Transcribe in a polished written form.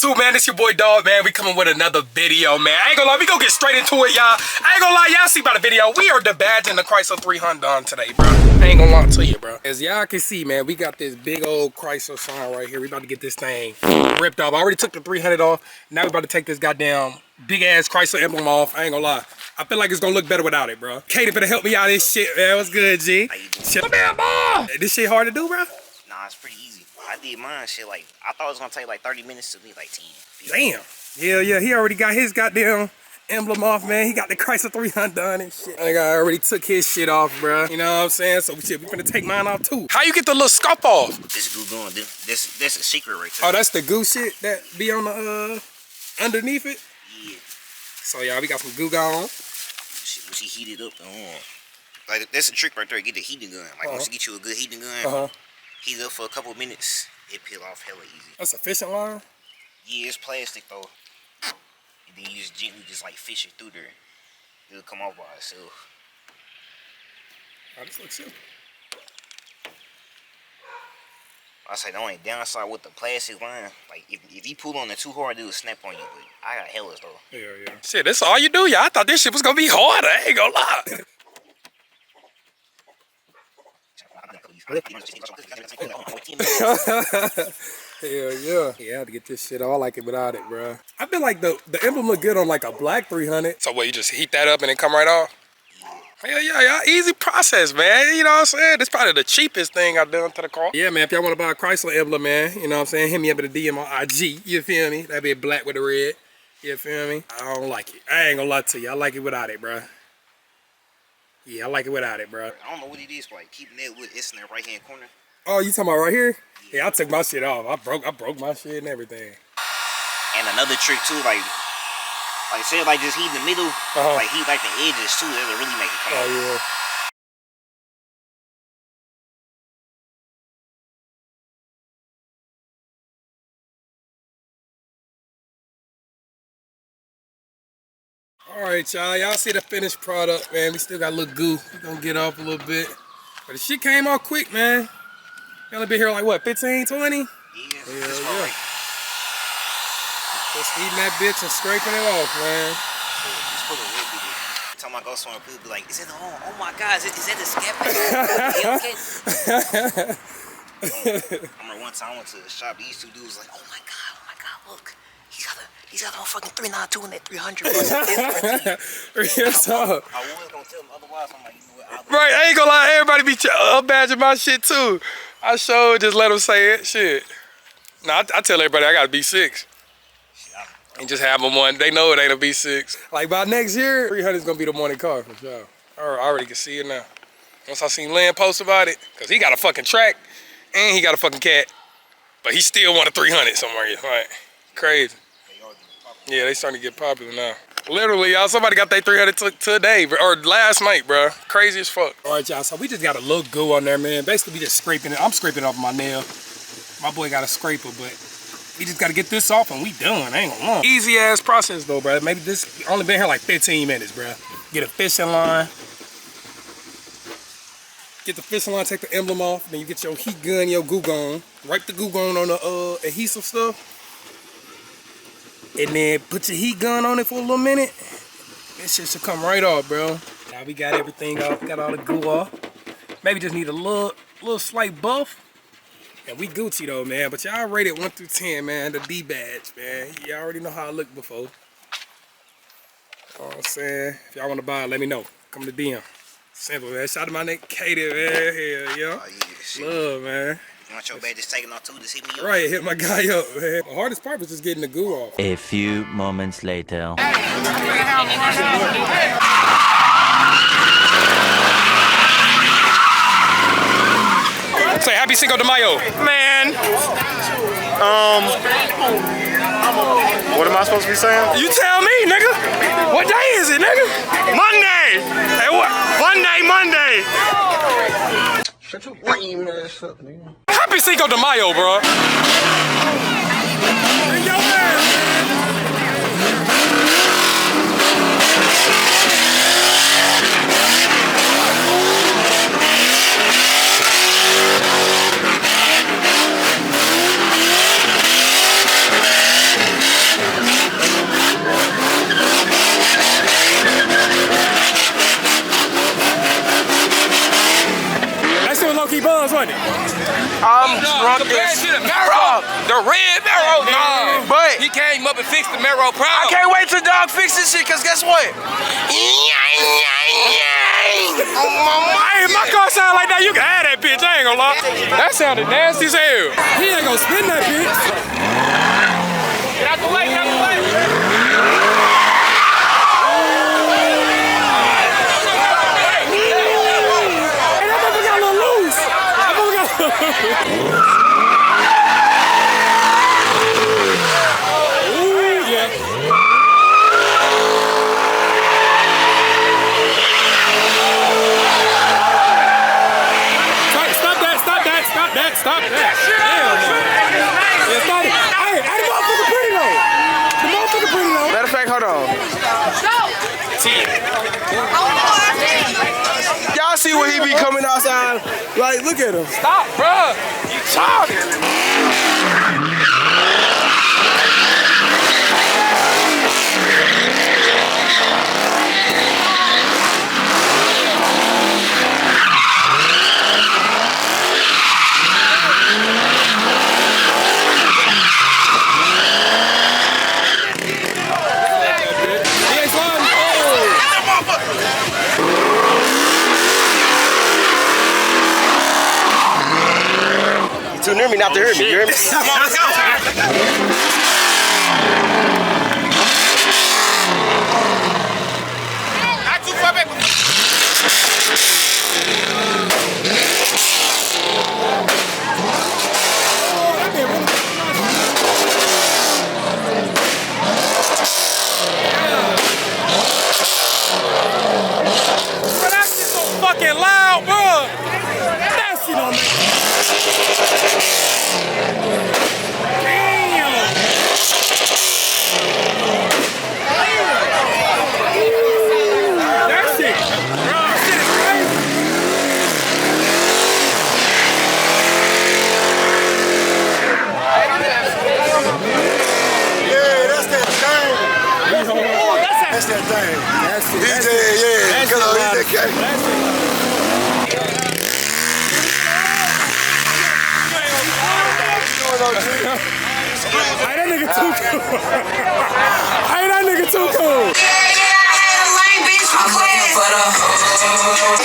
YouTube, man? It's your boy Dog, man. We coming with another video, man. I ain't gonna lie, we gonna get straight into it, y'all. I ain't gonna lie, y'all see by the video, we are debadging the Chrysler 300 today, bro. I ain't gonna lie to you, bro. As y'all can see, man, we got this big old Chrysler sign right here. We about to get this thing ripped off. I already took the 300 off. Now we about to take this goddamn big ass Chrysler emblem off. I ain't gonna lie. I feel like it's gonna look better without it, bro. Katie finna help me out this shit, man. What's good, G? Shit, man, boy. This shit hard to do, bro? Nah, it's pretty easy. I did mine shit like, I thought it was gonna take like 30 minutes to be like 10. Damn. Yeah, he already got his goddamn emblem off, man. He got the Chrysler 300 done and shit. I already took his shit off, bro. You know what I'm saying? So shit, we finna take mine off too. How you get the little scuff off? This glue gun, this a secret right there. Oh, that's the goo shit that be on the underneath it? Yeah. So y'all, we got some goo gone. She heated up. Like that's a trick right there. Get the heating gun. Like once you get you a good heating gun, heat it up for a couple of minutes, it peel off hella easy. That's a fishing line? Yeah, it's plastic though. And then you just gently like fish it through there. It'll come off by itself. Oh, this looks simple. I say the only downside with the plastic line, like if you pull on it too hard, it'll snap on you. But I got hellas though. Yeah. Shit, that's all you do, y'all. I thought this shit was gonna be harder. I ain't gonna lie. Hell yeah. Yeah, I have to get this shit. I like it without it, bro. I feel like the emblem look good on like a black 300. So what, you just heat that up and it come right off? Hell yeah, easy process, man. You know what I'm saying? This probably the cheapest thing I've done to the car. Yeah, man, if y'all want to buy a Chrysler emblem, man, you know what I'm saying? Hit me up at the DM on IG, you feel me? That'd be black with the red, you feel me? I don't like it. I ain't gonna lie to you. I like it without it, bro. Yeah, I like it without it, bro. I don't know what it is, but like keeping that wood, it's in the right hand corner. Oh, you talking about right here? Yeah, I took my shit off. I broke my shit and everything. And another trick too, like say like just heat in the middle, like heat like the edges too, that'll really make it come out. Oh yeah. All right, y'all see the finished product, man. We still got a little goo. We're gonna get off a little bit. But the shit came out quick, man. You only been here like what, 15, 20? Yeah. Right. Just heating that bitch and scraping it off, man. Just put a red bit in. Tell my ghost one, people be like, is it the oh my god, is it the scap? I remember one time I went to the shop, these two dudes like, oh my god, look. He's got a fucking 392 in that 300. Real talk. I was gonna tell him otherwise. I'm like, you know what? Right, I ain't gonna lie. Everybody be badging my shit too. I sure just let them say it. Shit. Nah, I tell everybody I got a B6. And just have them one. They know it ain't a B6. Like by next year, 300 is gonna be the morning car for sure. I already can see it now. Once I seen Lynn post about it, cause he got a fucking track and he got a fucking cat, but he still want a 300 somewhere. Right? Crazy. Yeah, they starting to get popular now. Literally, y'all, somebody got their 300 today, or last night, bro. Crazy as fuck. All right, y'all, so we just got a little goo on there, man. Basically, we just scraping it. I'm scraping it off my nail. My boy got a scraper, but we just got to get this off and we done. I ain't gonna lie. Easy ass process, though, bro. Maybe this only been here like 15 minutes, bro. Get a fishing line. Get the fishing line, take the emblem off. Then you get your heat gun, your goo gun. Wipe the goo gun on the adhesive stuff. And then put your heat gun on it for a little minute. This shit should come right off, bro. Now we got everything off. We got all the goo off. Maybe just need a little slight buff. And we Gucci though, man. But y'all rated 1 through 10, man. The D-badge, man. Y'all already know how I looked before. You know what I'm saying? If y'all want to buy it, let me know. Come to DM. Simple, man. Shout out to my nigga Katie, man. Hell, yeah. Love, man. You want your badges taken off too? Just hit me up. Right, hit my guy up, man. The hardest part was just getting the goo off. A few moments later. Say happy Cinco de Mayo. Man. What am I supposed to be saying? You tell me, nigga. What day is it, nigga? Monday. Hey, what? Monday. Shut your lame ass up, nigga. Happy Cinco de Mayo, bro. Bring your ass, man. a red marrow. Nah, But he came up and fixed the marrow problem. I can't wait till dog fix this shit, cause guess what? Hey, if my car sound like that, you can have that bitch. I ain't gonna lie. That sounded nasty as hell. He ain't gonna spin that bitch. Get out the way, get out the way. Hey, that motherfucker got a little loose. That motherfucker got a little Ooh, yeah. Stop that. Hell no. Yeah, stop it. Hey, the motherfucker pretty though. The motherfucker pretty though. Matter of fact, hold on. Y'all see when he be coming outside? Like, look at him. Stop, bruh. You talking. Too near me not to hear me, you hear me? Come on, let's go. Not too far back. Bro, that shit so fucking loud, bro. That shit on me. That's that thing. That's it. That's it. Yeah. That's it. Hey, that nigga too cool. Hey, that nigga too cool. I'm looking for the